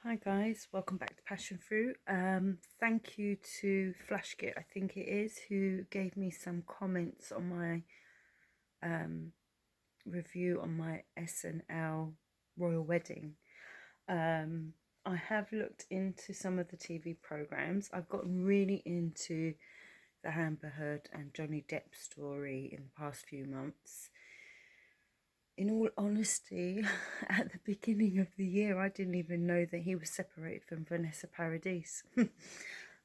Hi guys, welcome back to Passion Fruit. Thank you to Flashkit, I think it is, who gave me some comments on my review on my SNL royal wedding. I have looked into some of the TV programs. I've gotten really into the Amber Heard and Johnny Depp story in the past few months. In all honesty, at the beginning of the year, I didn't even know that he was separated from Vanessa Paradis.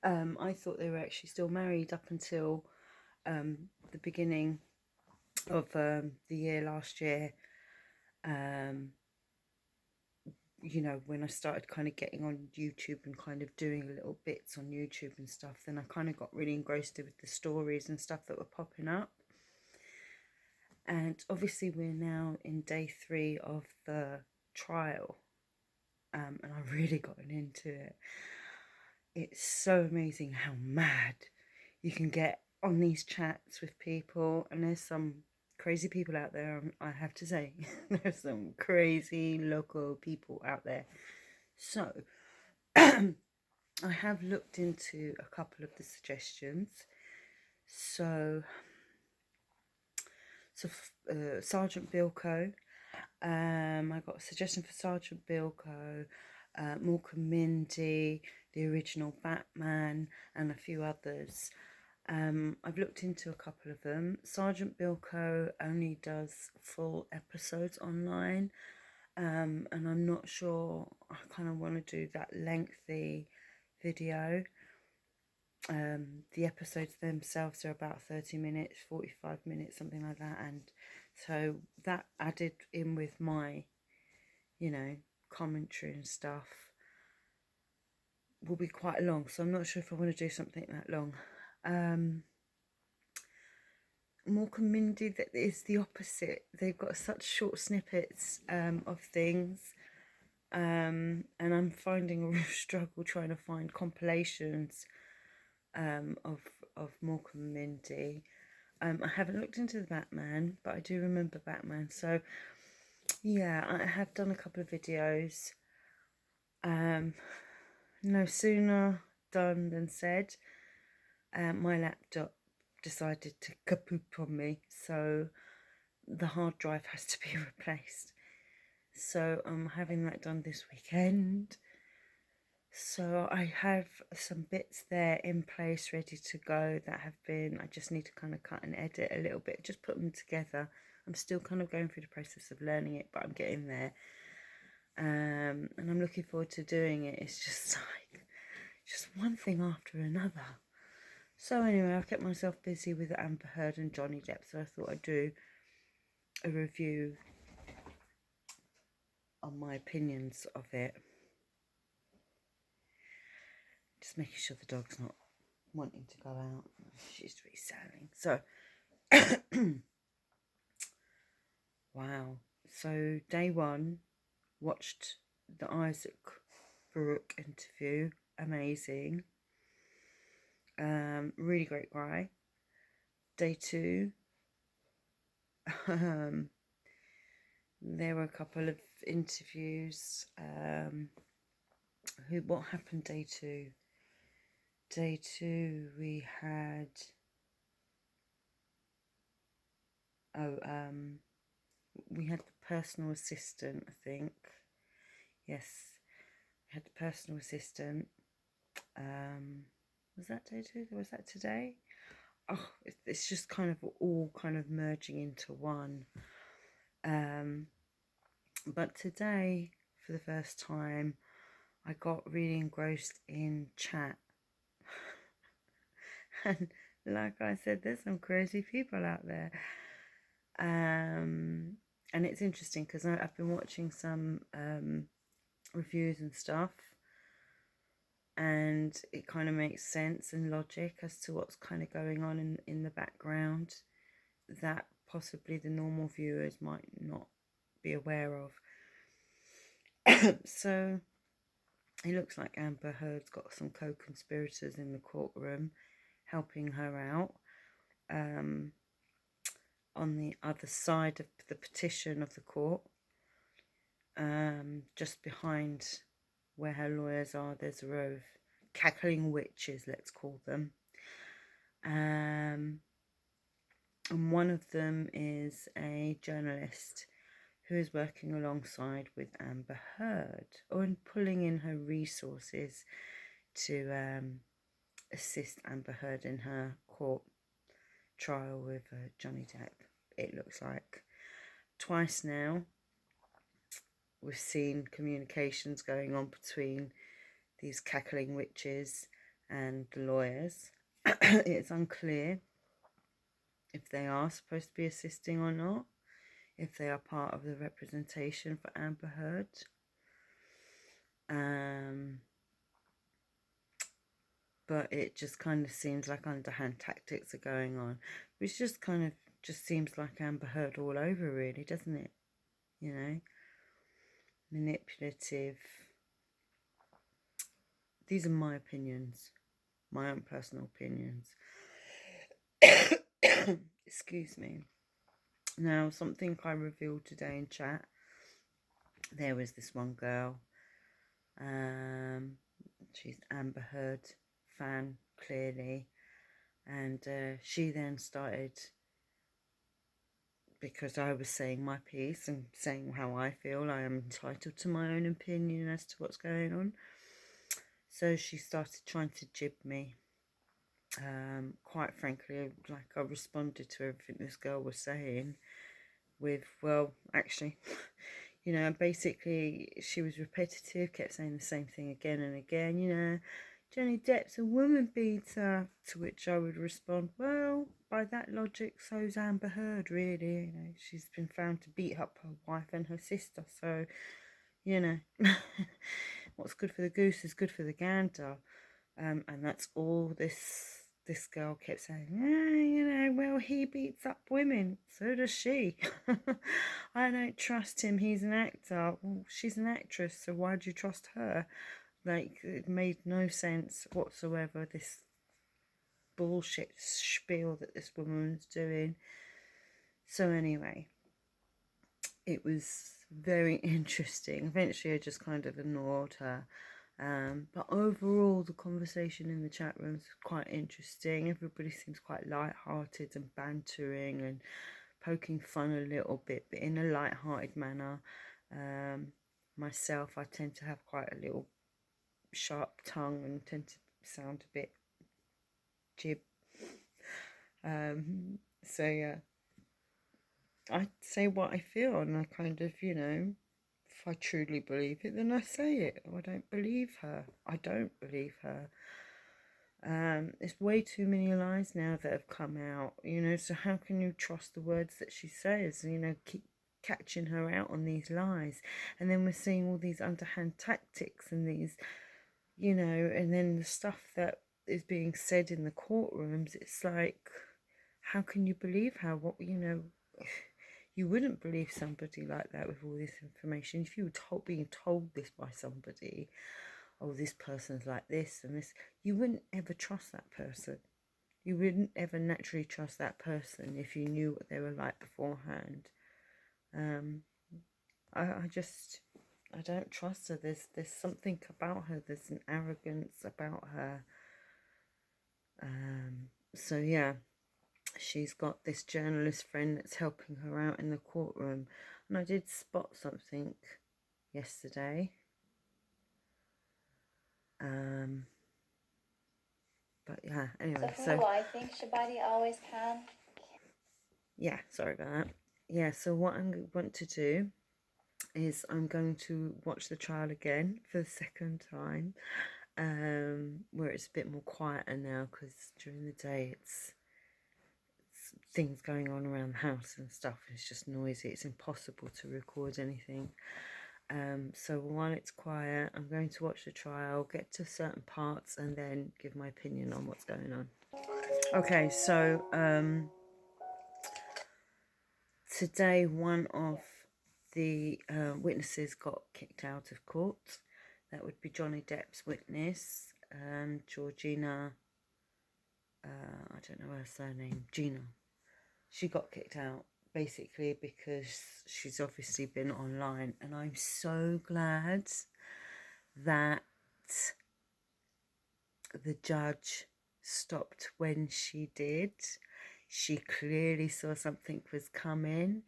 I thought they were actually still married up until the beginning of the year last year. When I started kind of getting on YouTube and kind of doing little bits on YouTube and stuff, then I kind of got really engrossed with the stories and stuff that were popping up. And obviously we're now in day 3 of the trial, and I've really gotten into it. It's so amazing how mad you can get on these chats with people, and there's some crazy people out there, I have to say. There's some crazy local people out there. So I have looked into a couple of the suggestions. So Sergeant Bilko. I got a suggestion for Sergeant Bilko, Morecambe Mindy, the original Batman, and a few others. I've looked into a couple of them. Sergeant Bilko only does full episodes online, and I'm not sure I kind of want to do that lengthy video. The episodes themselves are about 30 minutes, 45 minutes, something like that, and so that added in with my, commentary and stuff will be quite long, so I'm not sure if I want to do something that long. Morecambe Mindy, that is the opposite. They've got such short snippets of things, and I'm finding a real struggle trying to find compilations of Morecambe Mindy. I haven't looked into the Batman, but I do remember Batman. So yeah, I have done a couple of videos. No sooner done than said. My laptop decided to kapoop on me, so the hard drive has to be replaced. So I'm having that done this weekend. So I have some bits there in place ready to go that have been, I just need to kind of cut and edit a little bit, just put them together. I'm still kind of going through the process of learning it, but I'm getting there. And I'm looking forward to doing it. It's just just one thing after another. So anyway, I've kept myself busy with Amber Heard and Johnny Depp, so I thought I'd do a review on my opinions of it. Just making sure the dog's not wanting to go out. She's really sounding. So, wow. So day 1, watched the Isaac Baruch interview. Amazing. Really great guy. Day 2, there were a couple of interviews. What happened day 2? Day 2 we had we had the personal assistant, I think. Yes, we had the personal assistant. Was that day 2? Was that today? Oh, it's just kind of all kind of merging into one. But today, for the first time, I got really engrossed in chat. And like I said, there's some crazy people out there. And it's interesting because I've been watching some reviews and stuff, and it kind of makes sense and logic as to what's kind of going on in the background that possibly the normal viewers might not be aware of. So it looks like Amber Heard's got some co-conspirators in the courtroom helping her out. On the other side of the petition of the court, just behind where her lawyers are, there's a row of cackling witches, let's call them. And one of them is a journalist who is working alongside with Amber Heard, or pulling in her resources to assist Amber Heard in her court trial with Johnny Depp. It looks like twice now we've seen communications going on between these cackling witches and the lawyers. It's unclear if they are supposed to be assisting or not, if they are part of the representation for Amber Heard. But it just kind of seems like underhand tactics are going on, which just kind of just seems like Amber Heard all over, really, doesn't it? You know, manipulative. These are my opinions, my own personal opinions. Excuse me. Now, something I revealed today in chat, there was this one girl, she's Amber Heard fan, clearly, and she then started, because I was saying my piece and saying how I feel, I am entitled to my own opinion as to what's going on, so she started trying to jib me. Quite frankly, like, I responded to everything this girl was saying with, well, actually, you know, basically she was repetitive, kept saying the same thing again and again, you know, Johnny Depp's a woman beater, to which I would respond, well, by that logic, so's Amber Heard, really, you know, she's been found to beat up her wife and her sister, so, you know, what's good for the goose is good for the gander, and that's all this girl kept saying, yeah, you know, well, he beats up women, so does she. I don't trust him, he's an actor. Well, she's an actress, so why do you trust her? Like, it made no sense whatsoever, this bullshit spiel that this woman was doing. So anyway, it was very interesting. Eventually I just kind of ignored her. But overall, the conversation in the chat room is quite interesting. Everybody seems quite light-hearted and bantering and poking fun a little bit, but in a light-hearted manner. Myself, I tend to have quite a little sharp tongue and tend to sound a bit jib. So yeah, I say what I feel, and I kind of, you know, if I truly believe it, then I say it. I don't believe her. I don't believe her. There's way too many lies now that have come out, you know, so how can you trust the words that she says? You know, keep catching her out on these lies. And then we're seeing all these underhand tactics and these, you know, and then the stuff that is being said in the courtrooms, it's like, how can you believe her? What, you know, you wouldn't believe somebody like that with all this information. If you were being told this by somebody, oh, this person's like this and this, you wouldn't ever trust that person. You wouldn't ever naturally trust that person if you knew what they were like beforehand. I don't trust her. There's something about her. There's an arrogance about her. So yeah, she's got this journalist friend that's helping her out in the courtroom, and I did spot something yesterday. But yeah, anyway. So who do I think Shabadi always can? Yeah, sorry about that. Yeah, so what I want to do is I'm going to watch the trial again for the second time, where it's a bit more quieter now, because during the day it's things going on around the house and stuff. It's just noisy. It's impossible to record anything. So while it's quiet, I'm going to watch the trial, get to certain parts, and then give my opinion on what's going on. Okay, so today one of the witnesses got kicked out of court. That would be Johnny Depp's witness, Georgina, I don't know her surname, Gina. She got kicked out basically because she's obviously been online, and I'm so glad that the judge stopped when she did. She clearly saw something was coming.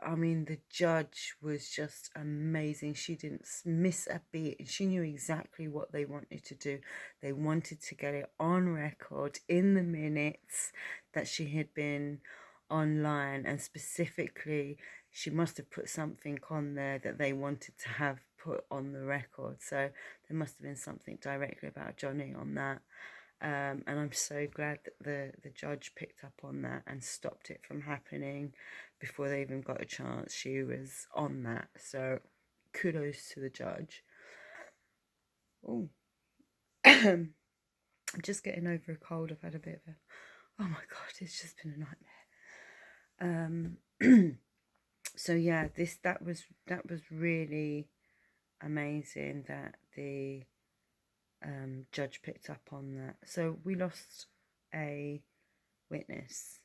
I mean, the judge was just amazing. She didn't miss a beat. She knew exactly what they wanted to do. They wanted to get it on record in the minutes that she had been online, and specifically, she must have put something on there that they wanted to have put on the record. So there must have been something directly about Johnny on that. And I'm so glad that the judge picked up on that and stopped it from happening before they even got a chance. She was on that, so kudos to the judge. Oh, I'm just getting over a cold. I've had a bit of a, oh my god, it's just been a nightmare. So yeah, that was really amazing that the judge picked up on that. So we lost a witness.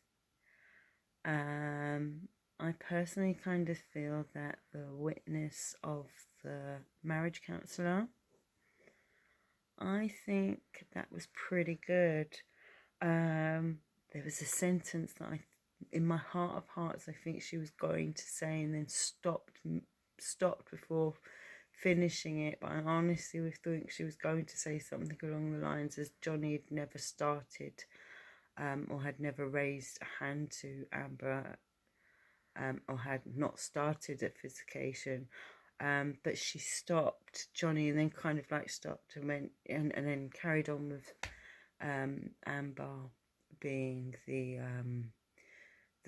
I personally kind of feel that the witness of the marriage counsellor, I think that was pretty good. There was a sentence that in my heart of hearts, I think she was going to say, and then stopped before finishing it. But I honestly would think she was going to say something along the lines as Johnny had never started or had never raised a hand to Amber, or had not started at visitation. But she stopped Johnny and then kind of like stopped and went and then carried on with Amber being the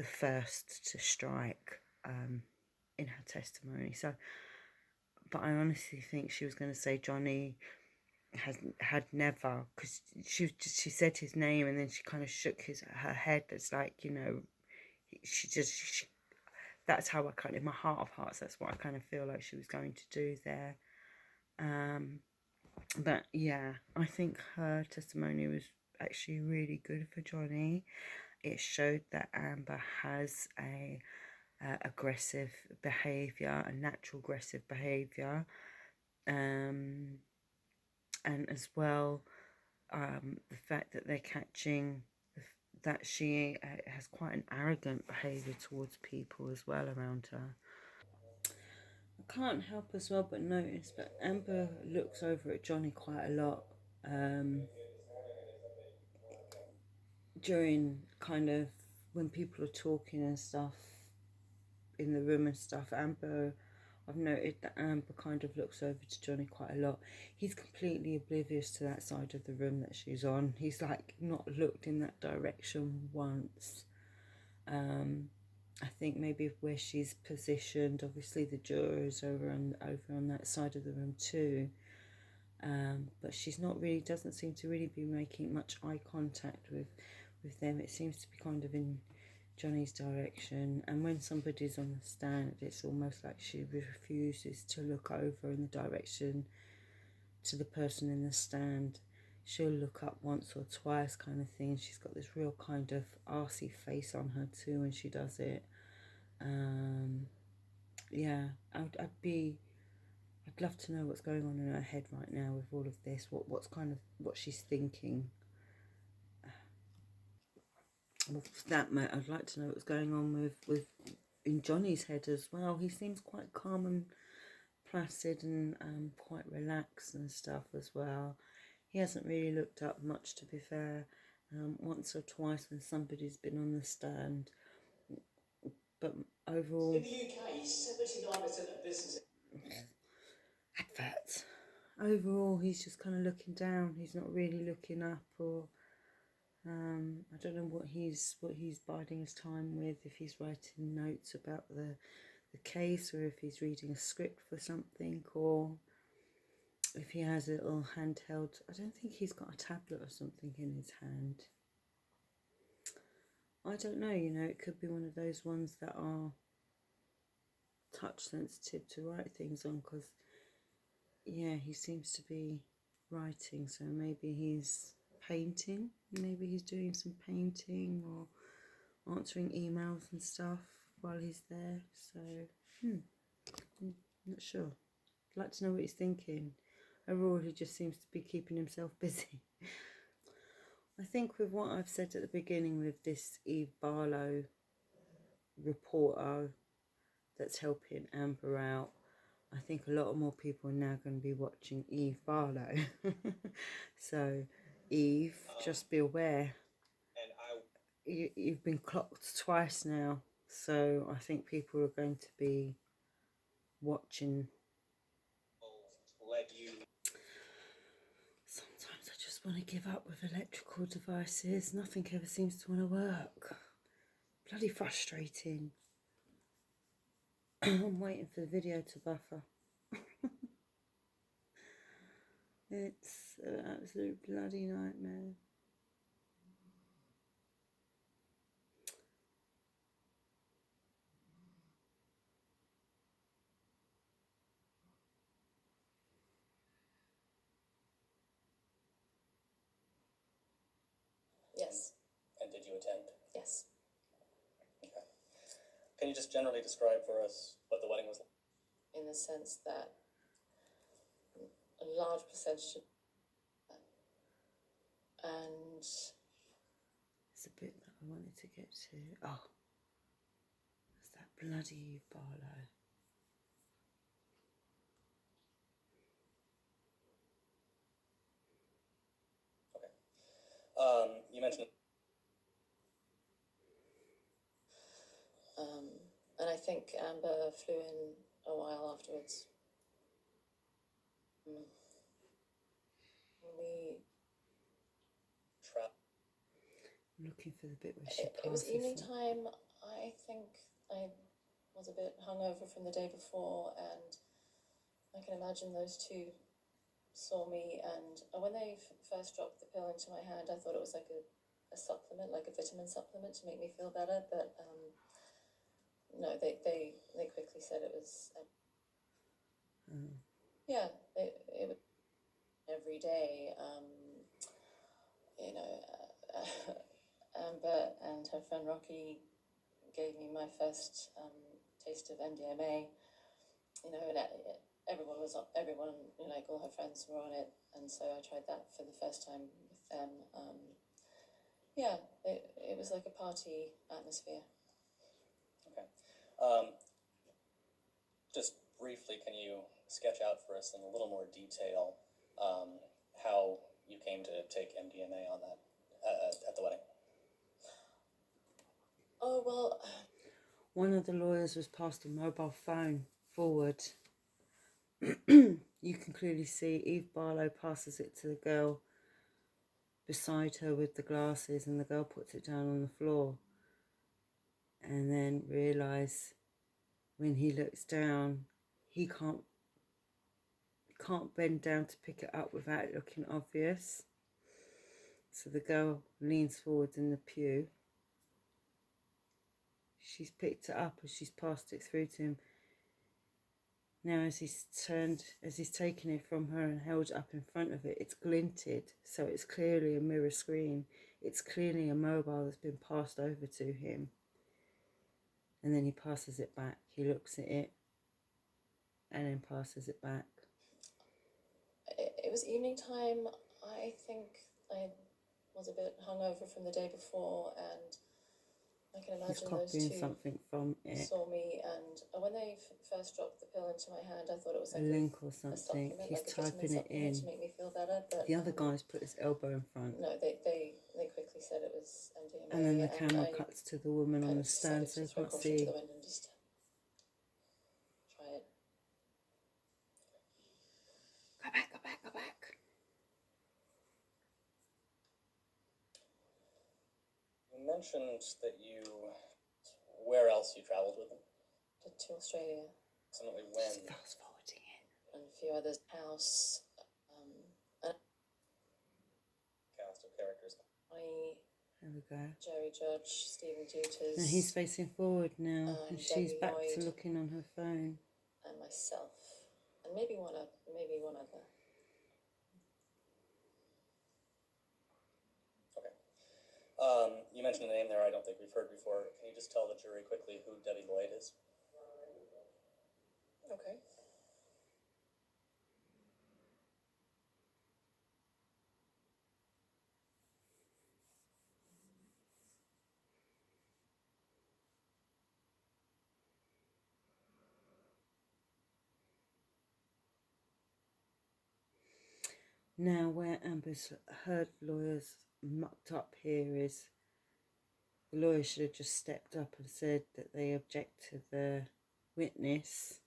first to strike in her testimony. So, but I honestly think she was going to say Johnny had never, because she said his name and then she kind of shook her head. It's like, you know, she that's how I kind of, in my heart of hearts, that's what I kind of feel like she was going to do there. But yeah, I think her testimony was actually really good for Johnny. It showed that Amber has a aggressive behaviour, a natural aggressive behaviour, and as well the fact that they're catching that she has quite an arrogant behaviour towards people as well around her. I can't help as well but notice that Amber looks over at Johnny quite a lot during kind of when people are talking and stuff in the room and stuff. I've noted that Amber kind of looks over to Johnny quite a lot. He's completely oblivious to that side of the room that she's on. He's like not looked in that direction once. I think maybe where she's positioned, obviously the jurors over on that side of the room too. But she's not really, doesn't seem to really be making much eye contact with them. It seems to be kind of in Johnny's direction, and when somebody's on the stand, it's almost like she refuses to look over in the direction to the person in the stand. She'll look up once or twice kind of thing. She's got this real kind of arsey face on her too when she does it. Yeah, I'd love to know what's going on in her head right now with all of this. What she's thinking. Well, for that matter, I'd like to know what's going on with in Johnny's head as well. He seems quite calm and placid and quite relaxed and stuff as well. He hasn't really looked up much, to be fair. Once or twice when somebody's been on the stand, but overall. In the UK, 79% of business. Adverts. Overall, he's just kind of looking down. He's not really looking up, or I don't know what he's biding his time with. If he's writing notes about the case, or if he's reading a script for something, or if he has a little handheld. I don't think he's got a tablet or something in his hand. I don't know. You know, it could be one of those ones that are touch sensitive to write things on, because yeah, he seems to be writing, so maybe he's painting, maybe he's doing some painting or answering emails and stuff while he's there. So I'm not quite sure. I'd like to know what he's thinking. Overall, he just seems to be keeping himself busy. I think with what I've said at the beginning with this Eve Barlow reporter that's helping Amber out, I think a lot more people are now going to be watching Eve Barlow. So, Eve, just be aware. You've been clocked twice now. So, I think people are going to be watching. Sometimes I just want to give up with electrical devices. Nothing ever seems to want to work. Bloody frustrating. I'm waiting for the video to buffer. It's an absolute bloody nightmare. Yes. And did you attend? Yes. Okay. Can you just generally describe for us what the wedding was like? In the sense that a large percentage of and It's a bit that I wanted to get to. Oh, it's that bloody Eve Barlow. You mentioned. and I think Amber flew in a while afterwards. We I'm looking for the bit where she passes. it was evening time. I think I was a bit hungover from the day before, and I can imagine those two saw me, and when they first dropped the pill into my hand, I thought it was like a supplement, like a vitamin supplement to make me feel better, but no, they quickly said it was yeah, it was every day. You know, Amber and her friend Rocky gave me my first taste of MDMA. You know, and everyone, you know, like all her friends were on it, and so I tried that for the first time with them. Yeah, it was like a party atmosphere. Okay. Just briefly, can you sketch out for us in a little more detail how you came to take MDMA on that at the wedding? Oh, well, One of the lawyers was passed a mobile phone forward. You can clearly see Eve Barlow passes it to the girl beside her with the glasses, and the girl puts it down on the floor, and then realise when he looks down, he can't bend down to pick it up without it looking obvious. So the girl leans forward in the pew. She's picked it up as she's passed it through to him. Now as he's taken it from her and held it up in front of it, it's glinted, so it's clearly a mirror screen. It's clearly a mobile that's been passed over to him. And then he passes it back. He looks at it and then passes it back. it was evening time. I think I was a bit hungover from the day before, and I can He's imagine those copying two something from it. saw me, and when they first dropped the pill into my hand, I thought it was A like link or a something. supplement, He's like a vitamin typing it supplement in. to make me feel better. But The other guy's put his elbow in front. no, they quickly said it was MDMA. And then the camera I cuts to the woman on the stand, so you throw can't caution see. to the wind and just try it. Go back, go back, go back. You mentioned that where else you traveled with them? To Australia. Approximately when? Just fast forwarding it. And a few others. House. And Cast of characters. There we go. Jerry Judge, Stephen Duters. And he's facing forward now, and she's Debbie back to Lloyd. looking on her phone. And myself, and maybe one other. Okay. You mentioned a name there I don't think we've heard before. Can you just tell the jury quickly who Debbie Lloyd is? Okay. Now, where Amber's her lawyers mucked up here is the lawyer should have just stepped up and said that they object to the witness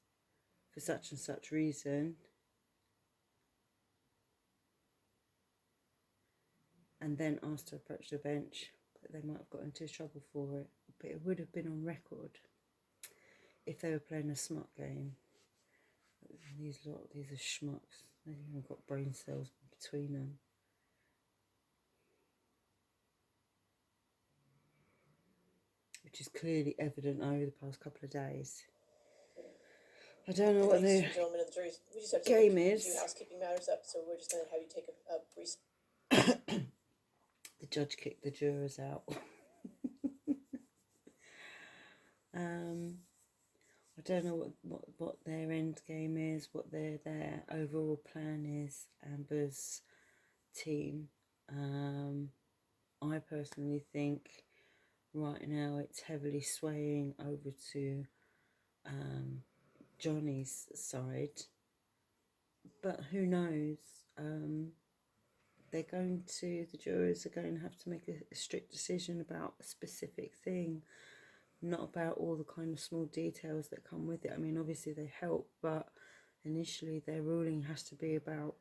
for such and such reason, and then asked to approach the bench. But they might have got into trouble for it. But it would have been on record if they were playing a smart game. These are schmucks. They've even got brain cells between them. Which is clearly evident over the past couple of days. I don't know what the gentlemen of the jury. We just have to game take is. a few housekeeping matters up, so we're just going to have you take a brief. The judge kicked the jurors out. I don't know what their end game is, what their overall plan is, Amber's team. I personally think right now it's heavily swaying over to Johnny's side. But who knows? The jurors are going to have to make a strict decision about a specific thing, not about all the kind of small details that come with it. I mean, obviously they help, but initially their ruling has to be about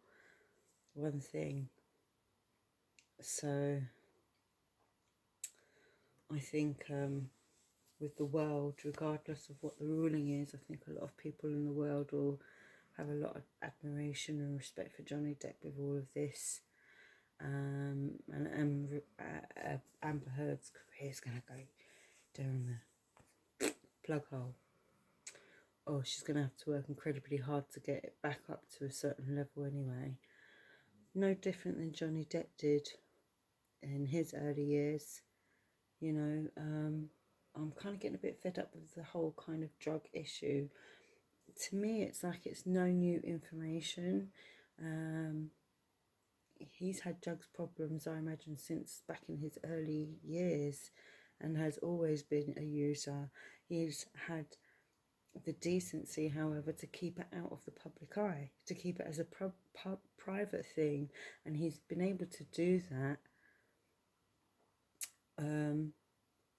one thing. So I think with the world, regardless of what the ruling is, I think a lot of people in the world will have a lot of admiration and respect for Johnny Depp with all of this. And Amber Heard's career is going to go down the plug hole. Oh, she's going to have to work incredibly hard to get it back up to a certain level anyway. No different than Johnny Depp did in his early years. You know, I'm kind of getting a bit fed up with the whole kind of drug issue. To me, it's like it's no new information. He's had drugs problems, I imagine, since back in his early years and has always been a user. He's had the decency, however, to keep it out of the public eye, to keep it as a private thing, and he's been able to do that,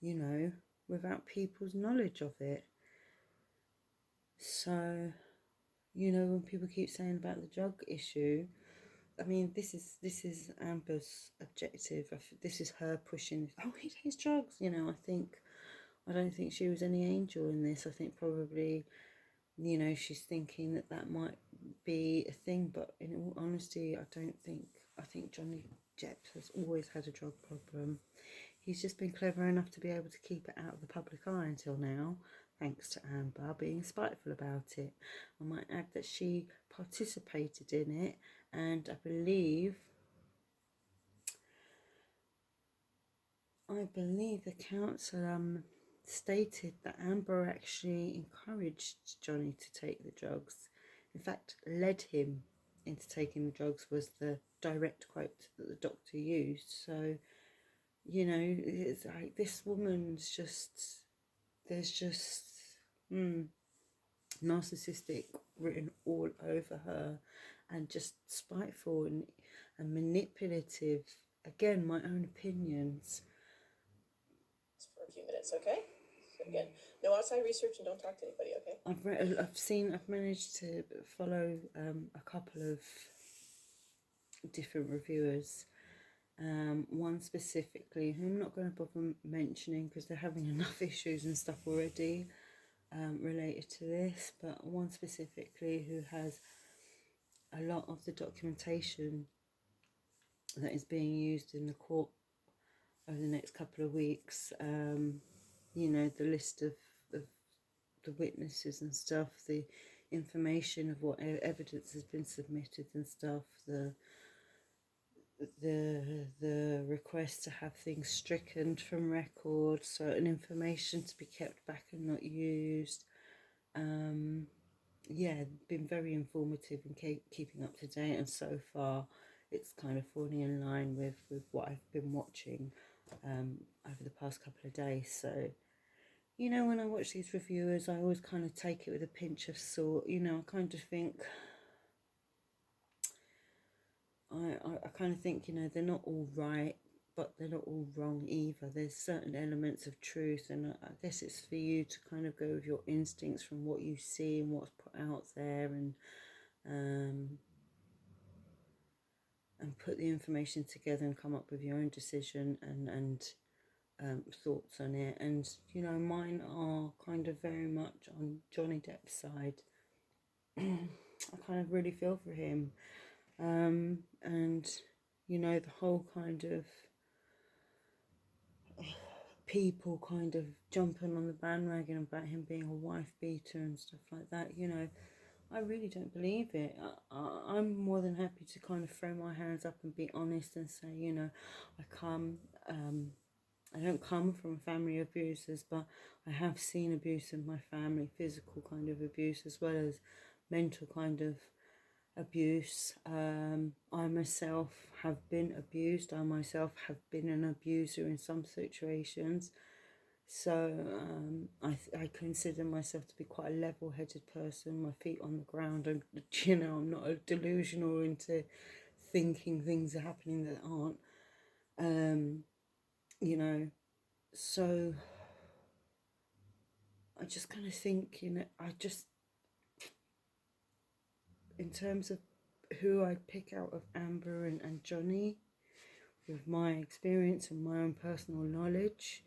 you know, without people's knowledge of it. So, you know, when people keep saying about the drug issue, I mean, this is Amber's objective. This is her pushing. Oh, he takes drugs. You know, I don't think she was any angel in this. I think probably, you know, she's thinking that might be a thing. But in all honesty, I think Johnny Depp has always had a drug problem. He's just been clever enough to be able to keep it out of the public eye until now, thanks to Amber being spiteful about it. I might add that she participated in it, and I believe the council stated that Amber actually encouraged Johnny to take the drugs. In fact, led him into taking the drugs was the direct quote that the doctor used. So, you know, it's like this woman's just, there's just narcissistic written all over her, and just spiteful and manipulative. Again, my own opinions. For a few minutes, okay? So again, no outside research and don't talk to anybody, okay? I've managed to follow a couple of different reviewers. One specifically, who I'm not going to bother mentioning because they're having enough issues and stuff already related to this, but one specifically who has a lot of the documentation that is being used in the court over the next couple of weeks, you know, the list of the witnesses and stuff, the information of what evidence has been submitted and stuff, the request to have things stricken from record, certain information to be kept back and not used. Yeah, been very informative and keeping up to date, and so far it's kind of falling in line with what I've been watching over the past couple of days. So, you know, when I watch these reviewers, I always kind of take it with a pinch of salt. You know, I kind of think I kind of think, they're not all right, but they're not all wrong either. There's certain elements of truth, and I guess it's for you to kind of go with your instincts from what you see and what's put out there, and put the information together and come up with your own decision and thoughts on it. And mine are kind of very much on Johnny Depp's side. I kind of really feel for him, and the whole kind of people kind of jumping on the bandwagon about him being a wife beater and stuff like that. I really don't believe it. I'm more than happy to kind of throw my hands up and be honest and say, I don't come from a family of abusers, but I have seen abuse in my family, physical kind of abuse as well as mental kind of abuse. I myself have been abused. I myself have been an abuser in some situations. So I consider myself to be quite a level-headed person, my feet on the ground, and I'm not delusional into thinking things are happening that aren't. So I just kind of think, in terms of who I'd pick out of Amber and Johnny, with my experience and my own personal knowledge,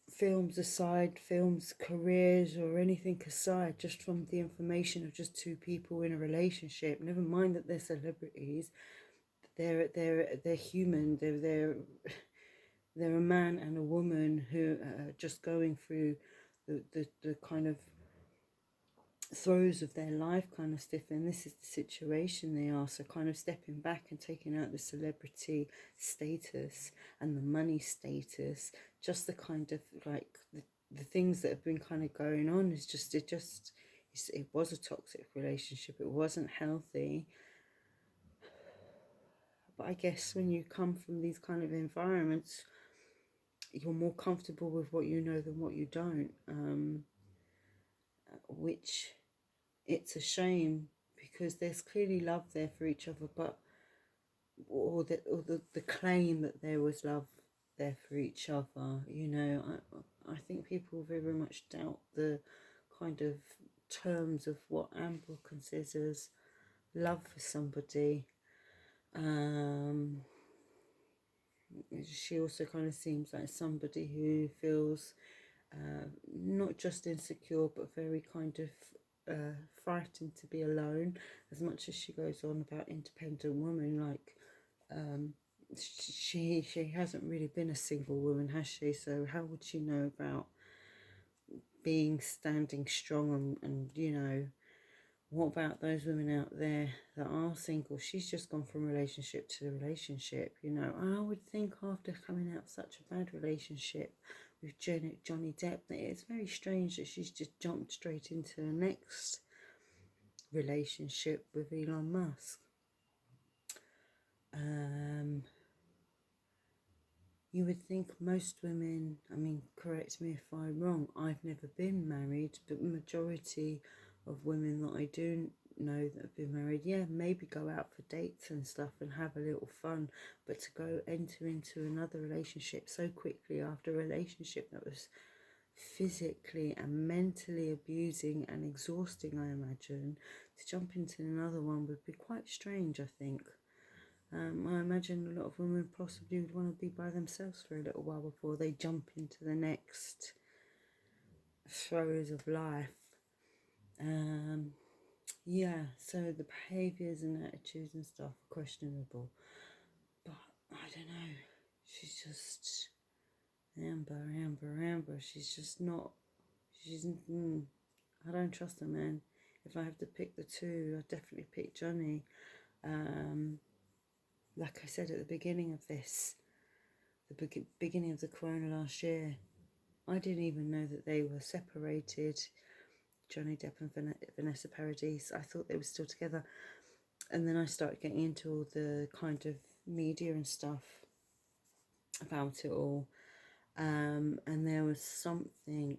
films aside, films, careers, or anything aside, just from the information of just two people in a relationship, never mind that they're celebrities, they're human, they're a man and a woman who are just going through the kind of throes of their life kind of stuff, and this is the situation they are. So kind of stepping back and taking out the celebrity status and the money status, just the kind of like the things that have been kind of going on is just it was a toxic relationship. It wasn't healthy. But I guess when you come from these kind of environments, you're more comfortable with what you know than what you don't, which it's a shame, because there's clearly love there for each other, but or the claim that there was love there for each other. I think people very much doubt the kind of terms of what Amber considers love for somebody. She also kind of seems like somebody who feels not just insecure, but very kind of frightened to be alone. As much as she goes on about independent woman, like she hasn't really been a single woman, has she? So how would she know about being standing strong and what about those women out there that are single? She's just gone from relationship to relationship, and I would think after coming out of such a bad relationship with Johnny Depp, that it's very strange that she's just jumped straight into the next relationship with Elon Musk. You would think most women, correct me if I'm wrong, I've never been married, but the majority of women that I do know that have been married, maybe go out for dates and stuff and have a little fun, but to go enter into another relationship so quickly after a relationship that was physically and mentally abusing and exhausting, I imagine, to jump into another one would be quite strange, I think. I imagine a lot of women possibly would want to be by themselves for a little while before they jump into the next throes of life. So the behaviours and attitudes and stuff are questionable. But I don't know. She's just Amber. She's just not. I don't trust her, man. If I have to pick the two, I'd definitely pick Johnny. Like I said at the beginning of this, the beginning of the corona last year, I didn't even know that they were separated, Johnny Depp and Vanessa Paradis. I thought they were still together. And then I started getting into all the kind of media and stuff about it all. And there was something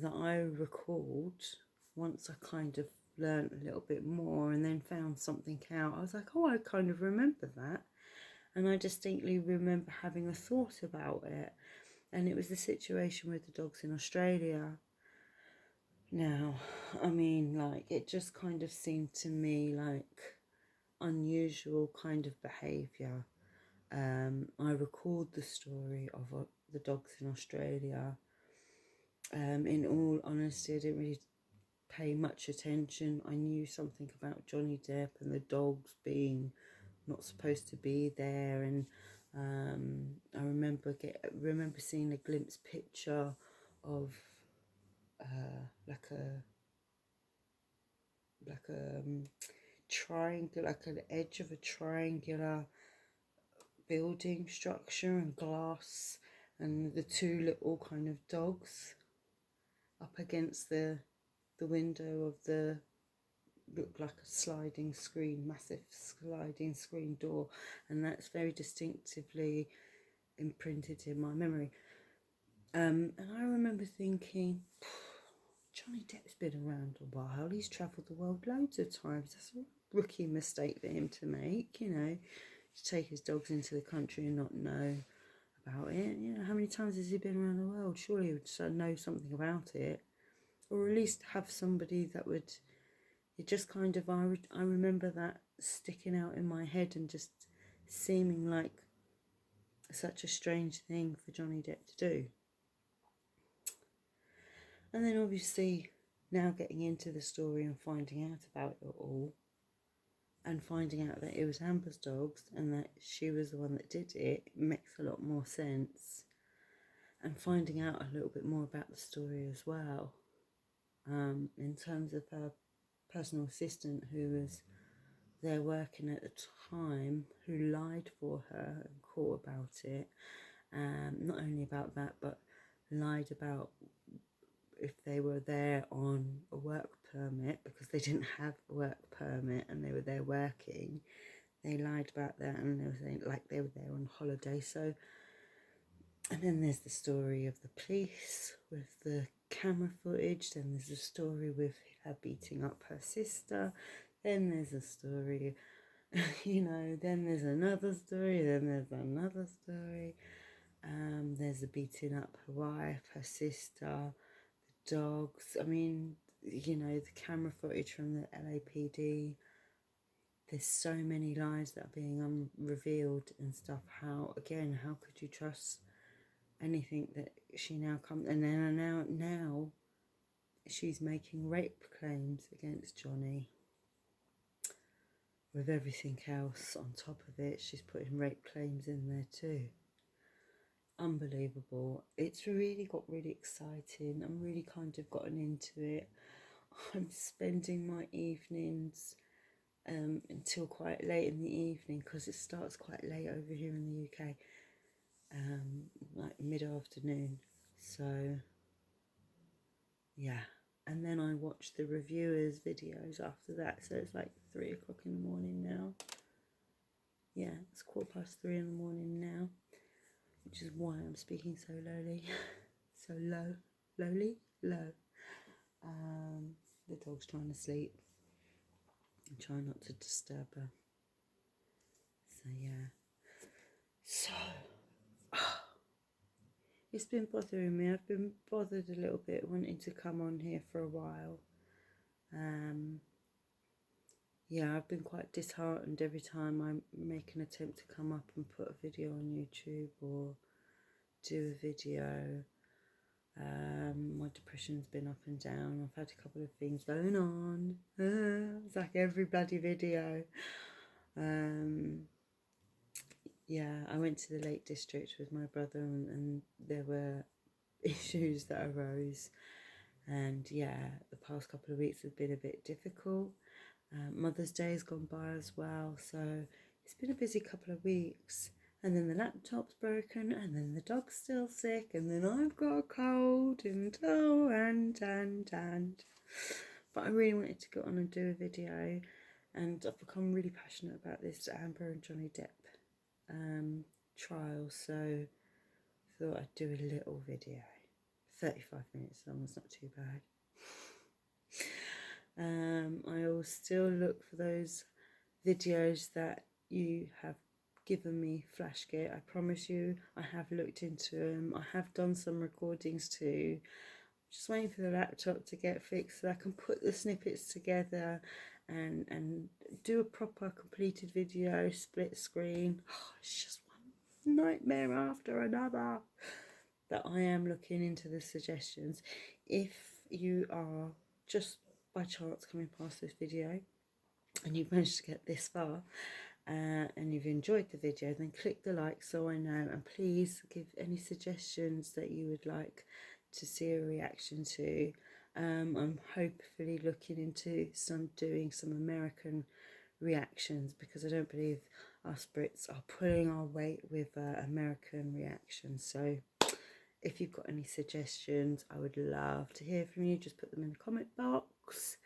that I recalled once I kind of learned a little bit more and then found something out, I was like, oh, I kind of remember that. And I distinctly remember having a thought about it. And it was the situation with the dogs in Australia. Now, I mean, like, it just kind of seemed to me like unusual kind of behaviour. I recalled the story of the dogs in Australia. In all honesty, I didn't really pay much attention. I knew something about Johnny Depp and the dogs being not supposed to be there, and I remember seeing a glimpse picture of like a triangle, like an edge of a triangular building structure and glass, and the two little kind of dogs up against the window of the, looked like a sliding screen, massive sliding screen door, and that's very distinctively imprinted in my memory. And I remember thinking, Johnny Depp's been around a while, he's travelled the world loads of times, that's a rookie mistake for him to make, you know, to take his dogs into the country and not know about it. You know, how many times has he been around the world? Surely he would know something about it, or at least have somebody that would. It just kind of, I remember that sticking out in my head and just seeming like such a strange thing for Johnny Depp to do. And then obviously now getting into the story and finding out about it all, and finding out that it was Amber's dogs and that she was the one that did it, makes a lot more sense. And finding out a little bit more about the story as well, in terms of her personal assistant who was there working at the time, who lied for her and caught about it. Not only about that, but lied about if they were there on a work permit, because they didn't have a work permit and they were there working. They lied about that, and they were saying like they were there on holiday. So, and then there's the story of the police with the camera footage. Then there's a story with her beating up her sister. Then there's a story, you know, then there's another story, then there's another story. There's the beating up her wife, her sister, the dogs. I mean, you know, the camera footage from the LAPD. There's so many lies that are being revealed and stuff. How could you trust anything that she now comes, and then now she's making rape claims against Johnny. With everything else on top of it, she's putting rape claims in there too. Unbelievable. It's really got really exciting. I'm really kind of gotten into it. I'm spending my evenings until quite late in the evening, because it starts quite late over here in the UK, like mid-afternoon. So yeah, and then I watch the reviewers' videos after that, so it's like 3 o'clock in the morning now. Yeah, it's 3:15 in the morning now, which is why I'm speaking so lowly. So low. The dog's trying to sleep. I'm trying not to disturb her. So yeah. So it's been bothering me. I've been bothered a little bit wanting to come on here for a while. Yeah, I've been quite disheartened every time I make an attempt to come up and put a video on YouTube or do a video. My depression's been up and down. I've had a couple of things going on. It's like every bloody video. Yeah, I went to the Lake District with my brother, and there were issues that arose. And yeah, the past couple of weeks have been a bit difficult. Mother's Day has gone by as well, so it's been a busy couple of weeks. And then the laptop's broken, and then the dog's still sick, and then I've got a cold, and but I really wanted to go on and do a video, and I've become really passionate about this Amber and Johnny Depp trial, so I thought I'd do a little video. 35 minutes long, it's not too bad. I still look for those videos that you have given me Flashgate. I promise you, I have looked into them. I have done some recordings too. Just waiting for the laptop to get fixed so I can put the snippets together and do a proper completed video, split screen. Oh, it's just one nightmare after another. That I am looking into the suggestions. If you are just by chance coming past this video and you've managed to get this far, and you've enjoyed the video, then click the like so I know, and please give any suggestions that you would like to see a reaction to. I'm hopefully looking into doing some American reactions, because I don't believe us Brits are pulling our weight with American reactions. So if you've got any suggestions, I would love to hear from you. Just put them in the comment box.